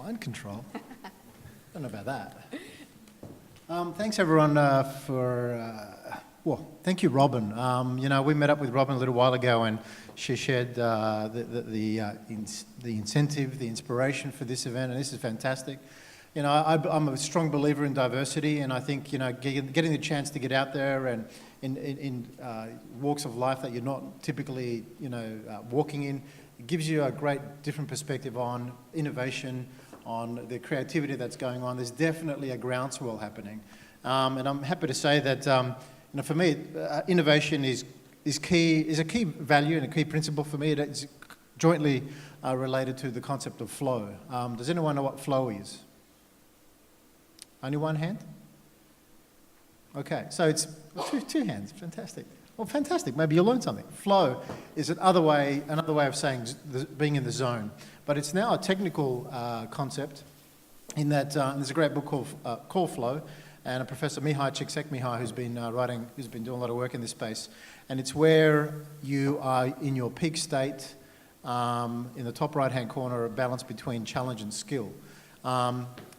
Mind control? I don't know about that. Thanks everyone well, thank you, Robin. You know, we met up with Robin a little while ago and she shared the incentive, the inspiration for this event, and this is fantastic. You know, I'm a strong believer in diversity, and I think, you know, getting the chance to get out there and in walks of life that you're not typically, you know, walking in, it gives you a great different perspective on innovation, on the creativity that's going on. There's definitely a groundswell happening. And I'm happy to say that, you know, for me, innovation is a key value and a key principle for me. It is jointly related to the concept of flow. Does anyone know what flow is? Only one hand? Okay, so it's two hands, fantastic. Well, fantastic, maybe you'll learn something. Flow is another way of saying being in the zone. But it's now a technical concept in that there's a great book called Flow, and a Professor Mihai Csikszentmihalyi who's been doing a lot of work in this space. And it's where you are in your peak state, in the top right-hand corner, a balance between challenge and skill.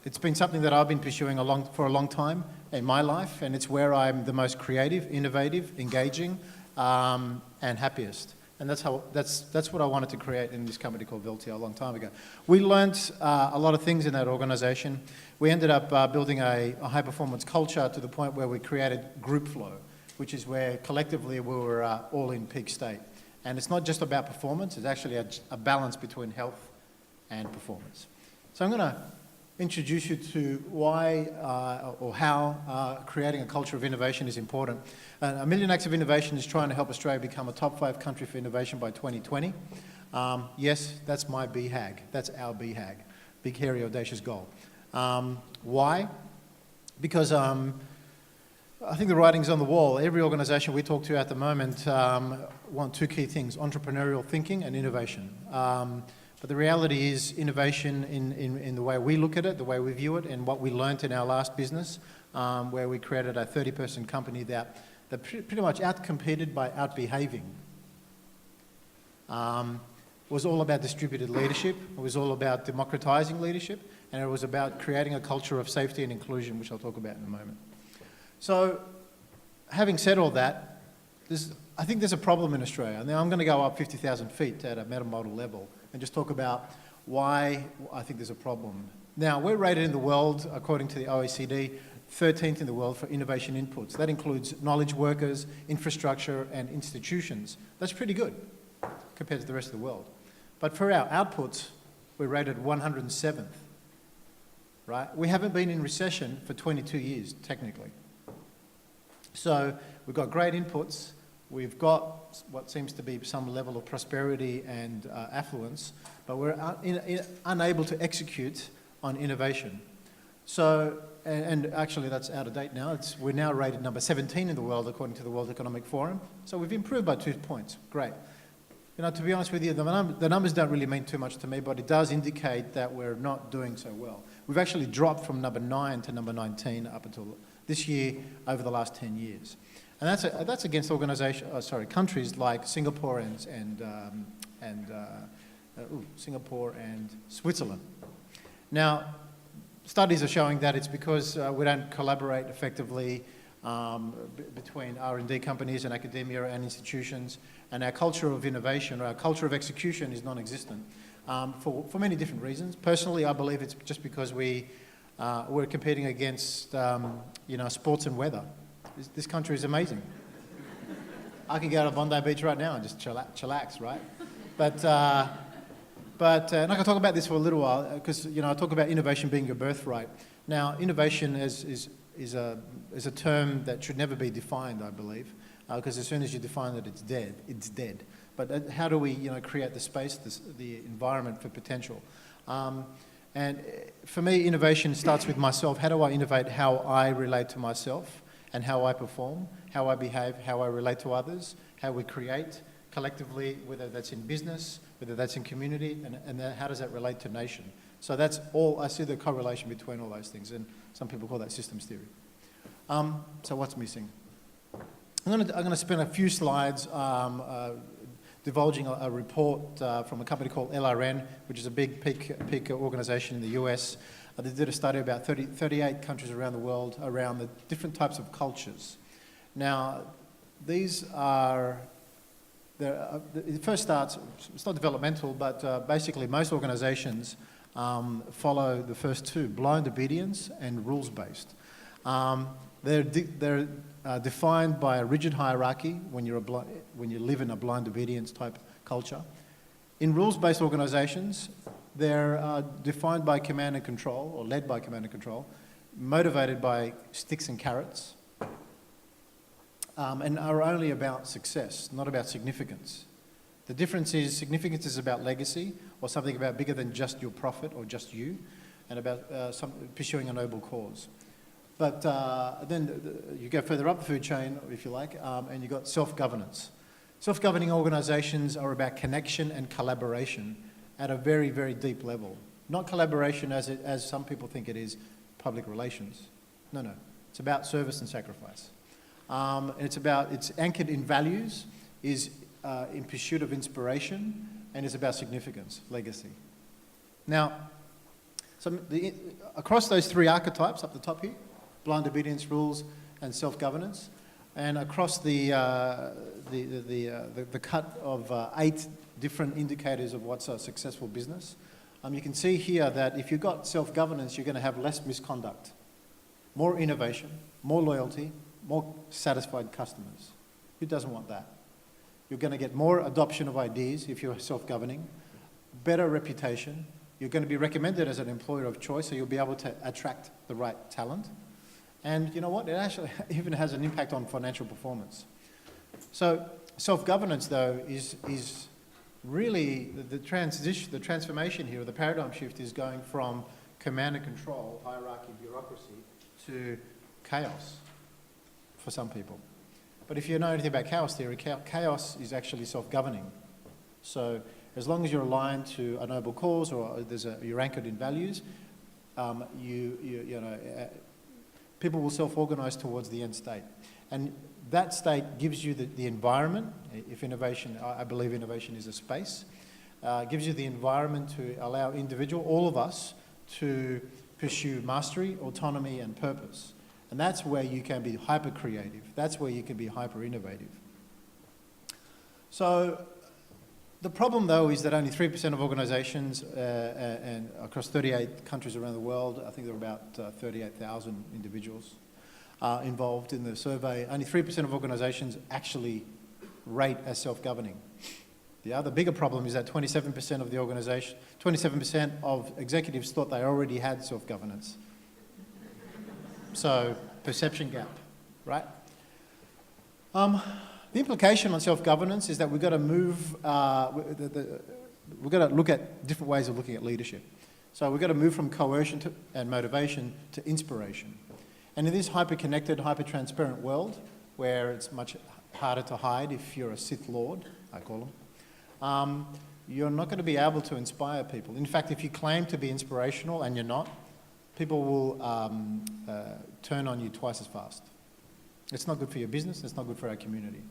It's been something that I've been pursuing for a long time in my life, and it's where I'm the most creative, innovative, engaging, and happiest. And that's what I wanted to create in this company called Veltia a long time ago. We learnt a lot of things in that organization. We ended up building a high-performance culture to the point where we created group flow, which is where collectively we were all in peak state. And it's not just about performance, it's actually a balance between health and performance. So I'm going to introduce you to why or how creating a culture of innovation is important. A Million Acts of Innovation is trying to help Australia become a top 5 country for innovation by 2020. Yes, that's my BHAG. That's our BHAG, Big Hairy Audacious Goal. Why? Because I think the writing's on the wall. Every organisation we talk to at the moment want 2 key things: entrepreneurial thinking and innovation. But the reality is innovation in the way we look at it, the way we view it, and what we learnt in our last business, where we created a 30-person company that pretty much out-competed by out-behaving, was all about distributed leadership. It was all about democratising leadership, and it was about creating a culture of safety and inclusion, which I'll talk about in a moment. So, having said all that, I think there's a problem in Australia. Now I'm going to go up 50,000 feet at a meta-model level and just talk about why I think there's a problem. Now, we're rated in the world, according to the OECD, 13th in the world for innovation inputs. That includes knowledge workers, infrastructure, and institutions. That's pretty good compared to the rest of the world. But for our outputs, we're rated 107th, right? We haven't been in recession for 22 years, technically. So we've got great inputs. We've got what seems to be some level of prosperity and affluence, but we're unable to execute on innovation. So, and actually that's out of date now. We're now rated number 17 in the world according to the World Economic Forum. So we've improved by 2 points. Great. You know, to be honest with you, the numbers don't really mean too much to me, but it does indicate that we're not doing so well. We've actually dropped from number 9 to number 19 up until this year over the last 10 years. And that's against countries like Singapore Singapore and Switzerland. Now, studies are showing that it's because we don't collaborate effectively between R&D companies and academia and institutions, and our culture of innovation or our culture of execution is non-existent for many different reasons. Personally, I believe it's just because we're competing against you know, sports and weather. This country is amazing. I can go to Bondi Beach right now and just chillax, right? But and I can talk about this for a little while because, you know, I talk about innovation being your birthright. Now, innovation is a term that should never be defined, I believe, because as soon as you define it, it's dead. But how do we, you know, create the space, the environment for potential? And for me, innovation starts with myself. How do I innovate how I relate to myself and how I perform, how I behave, how I relate to others, how we create collectively, whether that's in business, whether that's in community, and how does that relate to nation? So that's all, I see the correlation between all those things, and some people call that systems theory. So what's missing? I'm going to spend a few slides divulging a report from a company called LRN, which is a big peak organization in the US. They did a study about 38 countries around the world around the different types of cultures. Now, these are, it first starts, it's not developmental, but basically most organizations follow the first two, blind obedience and rules-based. They're defined by a rigid hierarchy when you live in a blind obedience type culture. In rules-based organizations, they're defined by command and control, or led by command and control, motivated by sticks and carrots, and are only about success, not about significance. The difference is significance is about legacy, or something about bigger than just your profit or just you, and about pursuing a noble cause. But then you go further up the food chain, if you like, and you've got self-governance. Self-governing organisations are about connection and collaboration at a very, very deep level. Not collaboration as some people think it is, public relations. No. It's about service and sacrifice. And it's anchored in values, is in pursuit of inspiration, and is about significance, legacy. Now, across those three archetypes up the top here, blind obedience, rules, and self-governance, and across the cut of 8 different indicators of what's a successful business, you can see here that if you've got self-governance, you're going to have less misconduct, more innovation, more loyalty, more satisfied customers. Who doesn't want that? You're going to get more adoption of ideas if you're self-governing, better reputation. You're going to be recommended as an employer of choice, so you'll be able to attract the right talent. And you know what? It actually even has an impact on financial performance. So self-governance, though, is really the transformation here, or the paradigm shift is going from command and control, hierarchy, bureaucracy, to chaos for some people. But if you know anything about chaos theory, chaos is actually self-governing. So as long as you're aligned to a noble cause, or you're anchored in values, people will self-organise towards the end state. And that state gives you the environment. If innovation, I believe innovation is a space, gives you the environment to allow all of us, to pursue mastery, autonomy, and purpose. And that's where you can be hyper-creative. That's where you can be hyper-innovative. So the problem, though, is that only 3% of organisations and across 38 countries around the world, I think there are about 38,000 individuals involved in the survey, only 3% of organisations actually rate as self-governing. The other bigger problem is that 27% of the organisation, 27% of executives thought they already had self-governance. So, perception gap, right? The implication on self-governance is that we've got to move, we've got to look at different ways of looking at leadership. So we've got to move from coercion and motivation to inspiration. And in this hyper-connected, hyper-transparent world, where it's much harder to hide if you're a Sith Lord, I call them, you're not going to be able to inspire people. In fact, if you claim to be inspirational and you're not, people will turn on you twice as fast. It's not good for your business, it's not good for our community.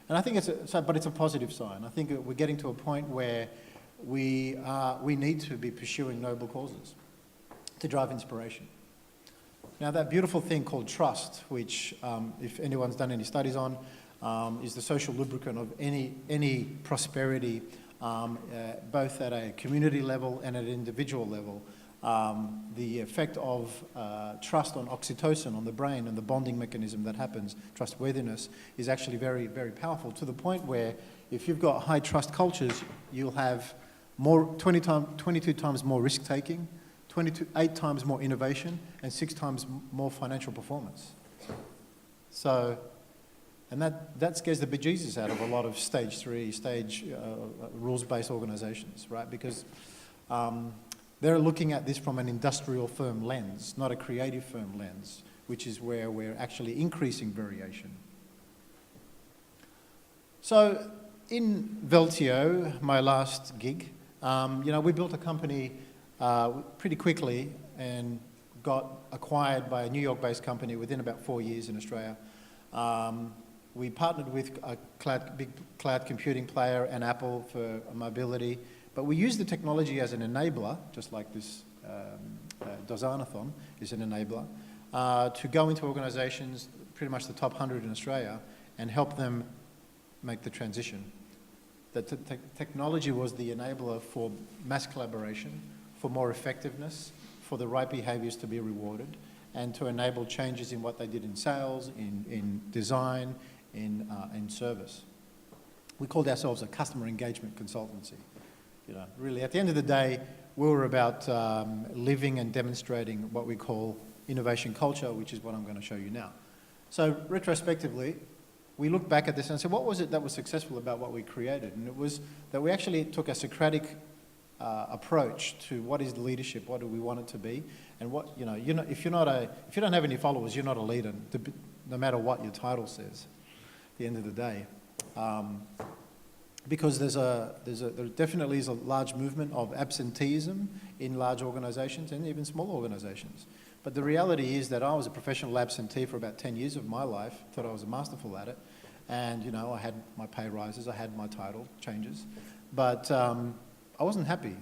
And I think but it's a positive sign. I think we're getting to a point where we need to be pursuing noble causes to drive inspiration. Now, that beautiful thing called trust, which if anyone's done any studies on, is the social lubricant of any prosperity, both at a community level and at an individual level. The effect of trust on oxytocin, on the brain, and the bonding mechanism that happens, trustworthiness, is actually very, very powerful, to the point where if you've got high trust cultures, you'll have 22 times more risk-taking, 8 times more innovation, and 6 times more financial performance. So, and that scares the bejesus out of a lot of stage 3, rules-based organisations, right? Because they're looking at this from an industrial firm lens, not a creative firm lens, which is where we're actually increasing variation. So in Veltio, my last gig, we built a company pretty quickly and got acquired by a New York-based company within about 4 years in Australia. We partnered with a big cloud computing player and Apple for mobility, but we use the technology as an enabler, just like this Design-athon is an enabler, to go into organisations, pretty much the top 100 in Australia, and help them make the transition. The technology was the enabler for mass collaboration, for more effectiveness, for the right behaviours to be rewarded, and to enable changes in what they did in sales, in design, in service. We called ourselves a customer engagement consultancy. You know, really, at the end of the day, we were about living and demonstrating what we call innovation culture, which is what I'm going to show you now. So retrospectively, we look back at this and said, what was it that was successful about what we created? And it was that we actually took a Socratic approach to what is leadership, what do we want it to be, and what, if you don't have any followers, you're not a leader, no matter what your title says. At the end of the day, because there definitely is a large movement of absenteeism in large organisations and even small organisations. But the reality is that I was a professional absentee for about 10 years of my life, thought I was masterful at it, and I had my pay rises, I had my title changes, but I wasn't happy.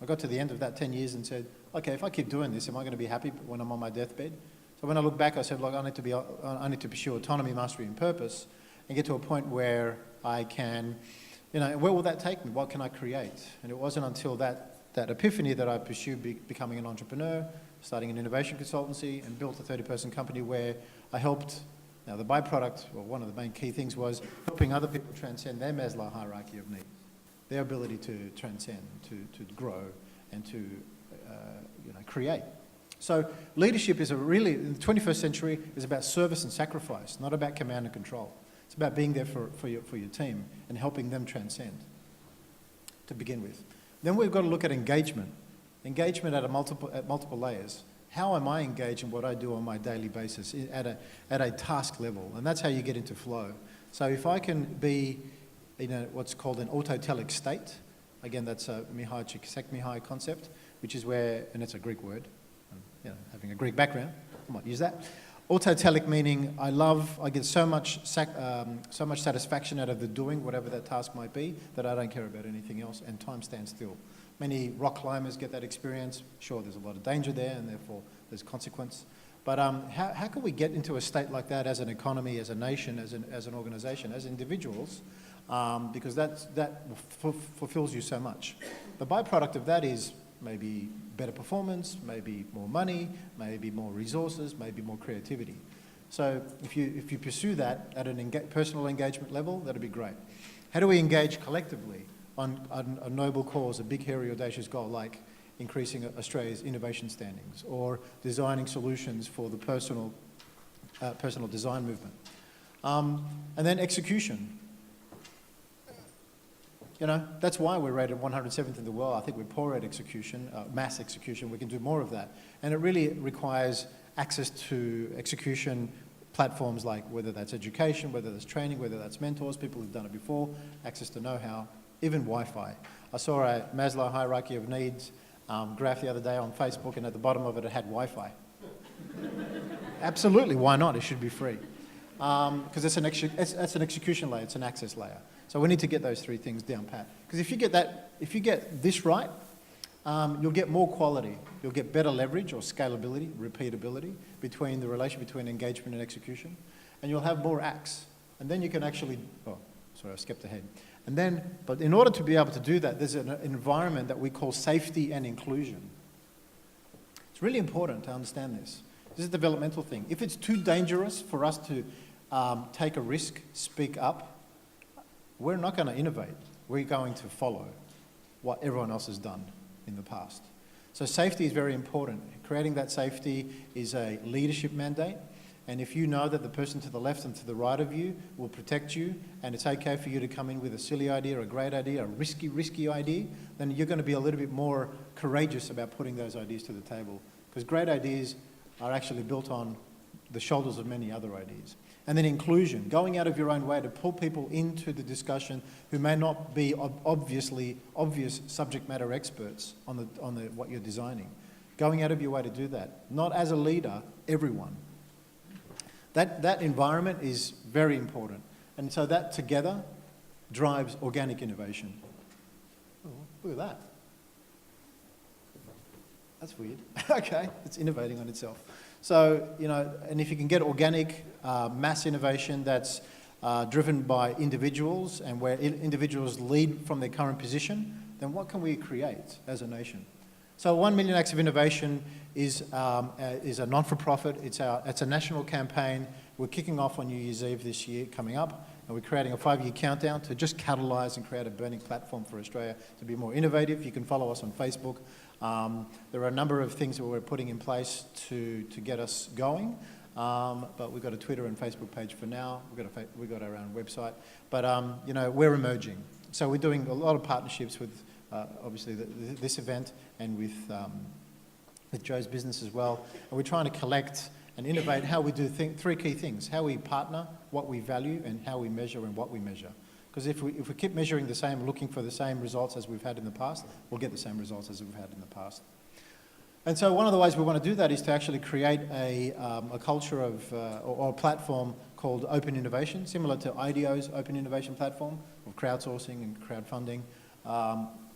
I got to the end of that 10 years and said, okay, if I keep doing this, am I going to be happy when I'm on my deathbed? So when I look back, I said, look, I need to pursue autonomy, mastery, and purpose, and get to a point where I can, where will that take me? What can I create? And it wasn't until that epiphany that I pursued becoming an entrepreneur, starting an innovation consultancy, and built a 30-person company where I helped. Now, the byproduct, or one of the main key things, was helping other people transcend their Maslow hierarchy of needs, their ability to transcend, to grow, and to create. So leadership is in the 21st century, is about service and sacrifice, not about command and control. It's about being there for your team and helping them transcend, to begin with. Then we've got to look at engagement. Engagement at multiple layers. How am I engaged in what I do on my daily basis at a task level? And that's how you get into flow. So if I can be in what's called an autotelic state, again, that's a Mihai Csikszentmihalyi concept, which is where, and it's a Greek word, having a Greek background, I might use that. Autotelic meaning I get so much satisfaction out of the doing, whatever that task might be, that I don't care about anything else, and time stands still. Many rock climbers get that experience. Sure, there's a lot of danger there, and therefore there's consequence. But how can we get into a state like that as an economy, as a nation, as an organisation, as individuals? Because that fulfills you so much. The byproduct of that is maybe better performance, maybe more money, maybe more resources, maybe more creativity. So if you pursue that at a personal engagement level, that'd be great. How do we engage collectively on a noble cause, a big, hairy, audacious goal like increasing Australia's innovation standings or designing solutions for the personal design movement? And then execution. That's why we're rated 107th in the world. I think we're poor at execution, mass execution. We can do more of that. And it really requires access to execution platforms like whether that's education, whether that's training, whether that's mentors, people who've done it before, access to know-how, even Wi-Fi. I saw a Maslow hierarchy of needs graph the other day on Facebook, and at the bottom of it, it had Wi-Fi. Absolutely, why not? It should be free. Because it's an execution layer, it's an access layer. So we need to get those three things down pat. Because if you get this right, you'll get more quality. You'll get better leverage or scalability, repeatability between the relation between engagement and execution, and you'll have more acts. And then you can actually, I skipped ahead. But in order to be able to do that, there's an environment that we call safety and inclusion. It's really important to understand this. This is a developmental thing. If it's too dangerous for us to take a risk, speak up, we're not going to innovate. We're going to follow what everyone else has done in the past. So safety is very important. Creating that safety is a leadership mandate. And if you know that the person to the left and to the right of you will protect you, and it's okay for you to come in with a silly idea, a great idea, a risky idea, then you're going to be a little bit more courageous about putting those ideas to the table. Because great ideas are actually built on the shoulders of many other ideas. And then inclusion, going out of your own way to pull people into the discussion who may not be obvious subject matter experts on what you're designing. Going out of your way to do that. Not as a leader, everyone. That environment is very important. And so that together drives organic innovation. Oh, look at that. That's weird. Okay, it's innovating on itself. So, you know, and if you can get organic mass innovation that's driven by individuals and where individuals lead from their current position, then what can we create as a nation? So 1 Million Acts of Innovation is a non-for-profit. It's a national campaign. We're kicking off on New Year's Eve this year coming up, and we're creating a 5-year countdown to just catalyse and create a burning platform for Australia to be more innovative. You can follow us on Facebook. There are a number of things that we're putting in place to get us going, but we've got a Twitter and Facebook page for now. We've got our own website, but you know, we're emerging. So we're doing a lot of partnerships with obviously this event and with Joe's business as well, and we're trying to collect and innovate how we do three key things: how we partner, what we value, and how we measure and what we measure. Because if we keep measuring the same, looking for the same results as we've had in the past, we'll get the same results as we've had in the past. And so one of the ways we want to do that is to actually create a culture of, or a platform called Open Innovation, similar to IDEO's Open Innovation platform of crowdsourcing and crowdfunding,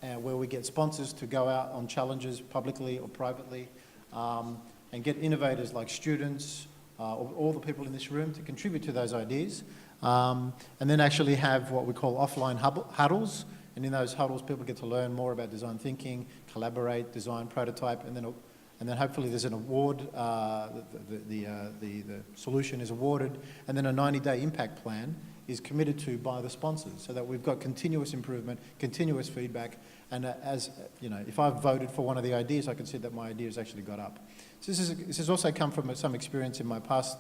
and where we get sponsors to go out on challenges publicly or privately, and get innovators like students, or all the people in this room to contribute to those ideas. And then actually have what we call offline huddles, and in those huddles people get to learn more about design thinking, collaborate, design, prototype, and then hopefully there's an award, the solution is awarded, and then a 90-day impact plan is committed to by the sponsors, so that we've got continuous improvement, continuous feedback, and as you know, if I've voted for one of the ideas, I can see that my idea has actually got up. So this has also come from some experience in my past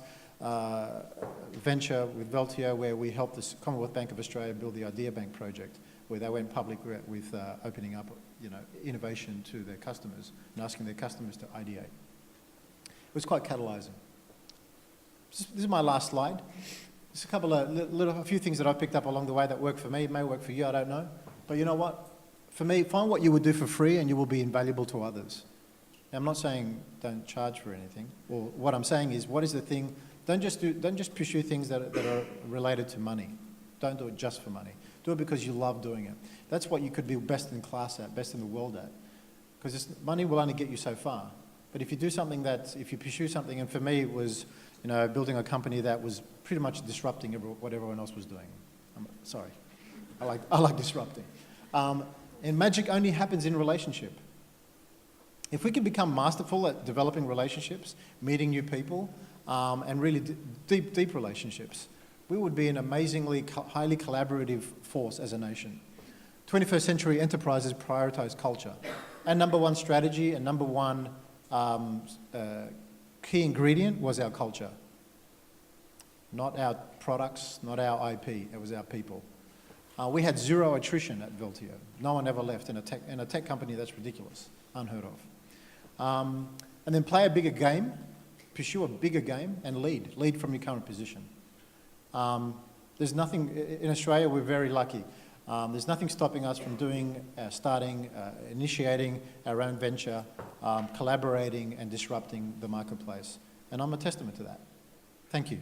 venture with Veltio, where we helped the Commonwealth Bank of Australia build the Idea Bank project, where they went public with opening up, you know, innovation to their customers and asking their customers to ideate. It was quite catalysing. This is my last slide. Just a couple of a few things that I've picked up along the way that work for me. It may work for you, I don't know. But you know what? For me, find what you would do for free and you will be invaluable to others. Now, I'm not saying don't charge for anything. Or what I'm saying is, what is the thing? Don't just pursue things that are related to money. Don't do it just for money. Do it because you love doing it. That's what you could be best in class at, best in the world at. Because money will only get you so far. But if you do something if you pursue something, and for me it was, you know, building a company that was pretty much disrupting what everyone else was doing. Sorry, I like disrupting. And magic only happens in relationship. If we can become masterful at developing relationships, meeting new people, and really deep relationships, we would be an amazingly highly collaborative force as a nation. 21st century enterprises prioritize culture. And number one strategy and number one key ingredient was our culture. Not our products, not our IP, it was our people. We had zero attrition at Veltio. No one ever left. In a tech company, that's ridiculous, unheard of. And then play a bigger game, pursue a bigger game, and lead from your current position. There's nothing, in Australia we're very lucky. There's nothing stopping us from initiating our own venture, collaborating and disrupting the marketplace. And I'm a testament to that. Thank you.